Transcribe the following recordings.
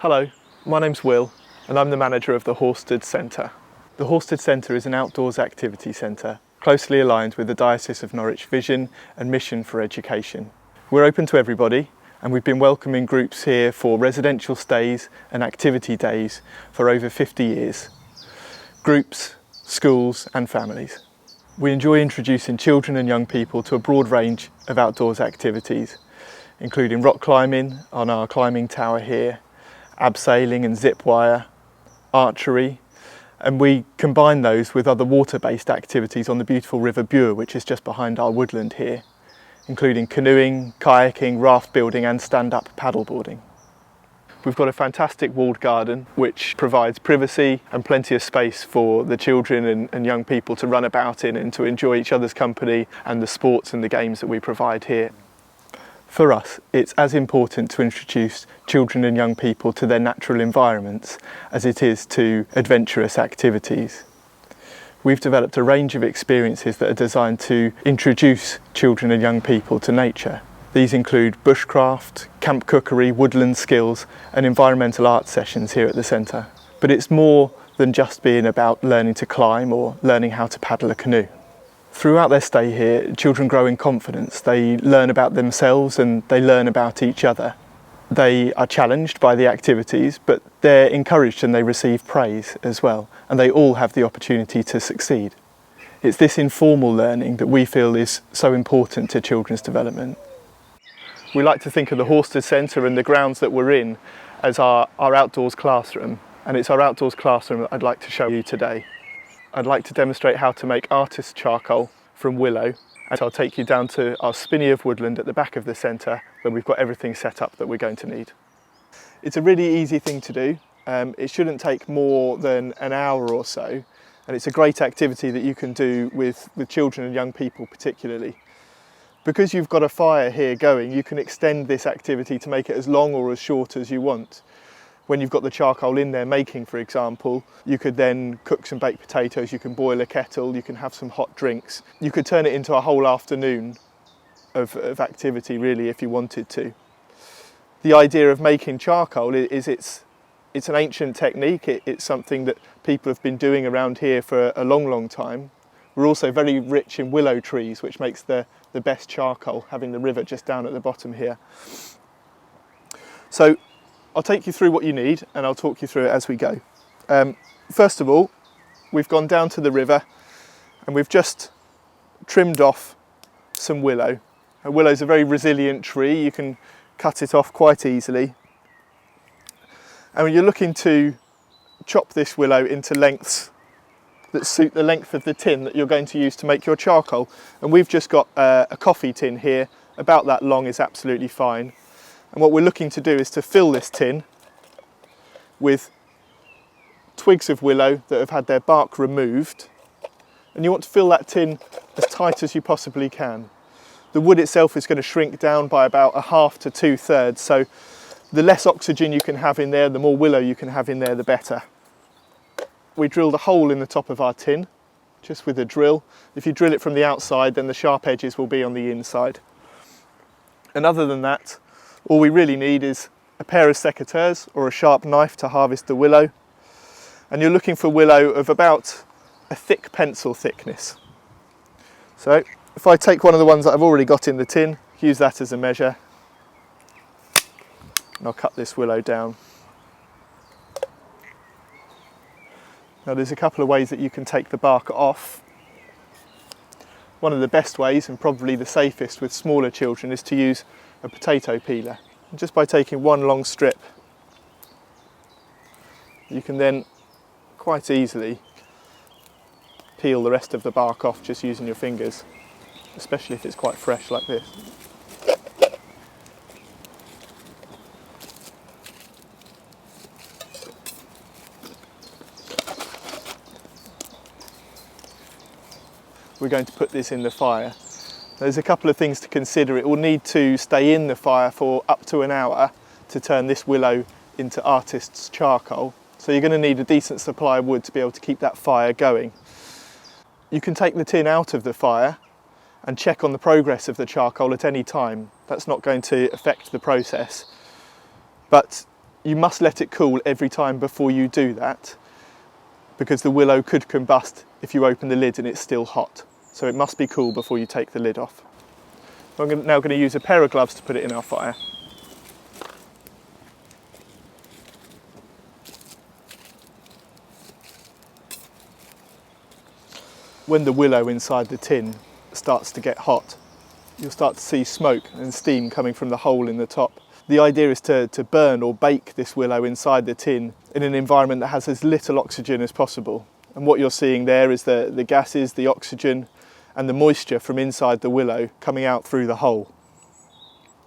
Hello, my name's Will and I'm the manager of the Horsted Centre. The Horsted Centre is an outdoors activity centre closely aligned with the Diocese of Norwich vision and mission for education. We're open to everybody and we've been welcoming groups here for residential stays and activity days for over 50 years. Groups, schools and families. We enjoy introducing children and young people to a broad range of outdoors activities, including rock climbing on our climbing tower here, abseiling and zip wire, archery, and we combine those with other water-based activities on the beautiful River Bure, which is just behind our woodland here, including canoeing, kayaking, raft building and stand-up paddleboarding. We've got a fantastic walled garden which provides privacy and plenty of space for the children and young people to run about in and to enjoy each other's company and the sports and the games that we provide here. For us, it's as important to introduce children and young people to their natural environments as it is to adventurous activities. We've developed a range of experiences that are designed to introduce children and young people to nature. These include bushcraft, camp cookery, woodland skills and environmental art sessions here at the centre. But it's more than just being about learning to climb or learning how to paddle a canoe. Throughout their stay here, children grow in confidence. They learn about themselves and they learn about each other. They are challenged by the activities, but they're encouraged and they receive praise as well. And they all have the opportunity to succeed. It's this informal learning that we feel is so important to children's development. We like to think of the Horsted Centre and the grounds that we're in as our outdoors classroom, and it's our outdoors classroom that I'd like to show you today. I'd like to demonstrate how to make artist's charcoal from willow, and I'll take you down to our spinney of woodland at the back of the centre where we've got everything set up that we're going to need. It's a really easy thing to do. It shouldn't take more than an hour or so, and it's a great activity that you can do with children and young people particularly. Because you've got a fire here going, you can extend this activity to make it as long or as short as you want. When you've got the charcoal in there making, for example, you could then cook some baked potatoes, you can boil a kettle, you can have some hot drinks. You could turn it into a whole afternoon of activity really if you wanted to. The idea of making charcoal is it's an ancient technique. It's something that people have been doing around here for a long time. We're also very rich in willow trees, which makes the best charcoal, having the river just down at the bottom here. So I'll take you through what you need and I'll talk you through it as we go. First of all, we've gone down to the river and we've just trimmed off some willow. A willow is a very resilient tree. You can cut it off quite easily. And when you're looking to chop this willow into lengths that suit the length of the tin that you're going to use to make your charcoal. And we've just got a coffee tin here, about that long is absolutely fine. And what we're looking to do is to fill this tin with twigs of willow that have had their bark removed. And you want to fill that tin as tight as you possibly can. The wood itself is going to shrink down by about 1/2 to 2/3, so the less oxygen you can have in there, the more willow you can have in there, the better. We drilled a hole in the top of our tin, just with a drill. If you drill it from the outside, then the sharp edges will be on the inside. And other than that, all we really need is a pair of secateurs or a sharp knife to harvest the willow. And you're looking for willow of about a thick pencil thickness. So if I take one of the ones that I've already got in the tin, use that as a measure, and I'll cut this willow down. Now there's a couple of ways that you can take the bark off. One of the best ways, and probably the safest with smaller children, is to use a potato peeler. And just by taking one long strip, you can then quite easily peel the rest of the bark off just using your fingers, especially if it's quite fresh like this. We're going to put this in the fire. There's a couple of things to consider. It will need to stay in the fire for up to an hour to turn this willow into artist's charcoal. So you're going to need a decent supply of wood to be able to keep that fire going. You can take the tin out of the fire and check on the progress of the charcoal at any time. That's not going to affect the process. But You must let it cool every time before you do that, because the willow could combust if you open the lid and it's still hot. So it must be cool before you take the lid off. I'm now going to use a pair of gloves to put it in our fire. When the willow inside the tin starts to get hot, you'll start to see smoke and steam coming from the hole in the top. The idea is to burn or bake this willow inside the tin in an environment that has as little oxygen as possible. And what you're seeing there is the gases, the oxygen and the moisture from inside the willow coming out through the hole.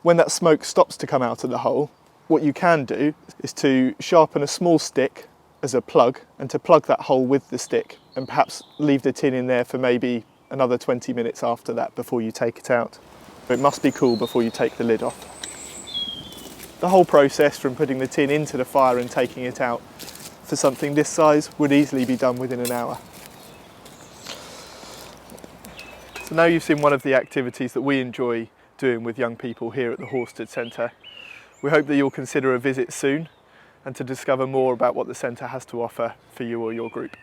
When that smoke stops to come out of the hole, what you can do is to sharpen a small stick as a plug and to plug that hole with the stick, and perhaps leave the tin in there for maybe another 20 minutes after that before you take it out. It must be cool before you take the lid off. The whole process from putting the tin into the fire and taking it out for something this size would easily be done within an hour. So now you've seen one of the activities that we enjoy doing with young people here at the Horsted Centre. We hope that you'll consider a visit soon and to discover more about what the centre has to offer for you or your group.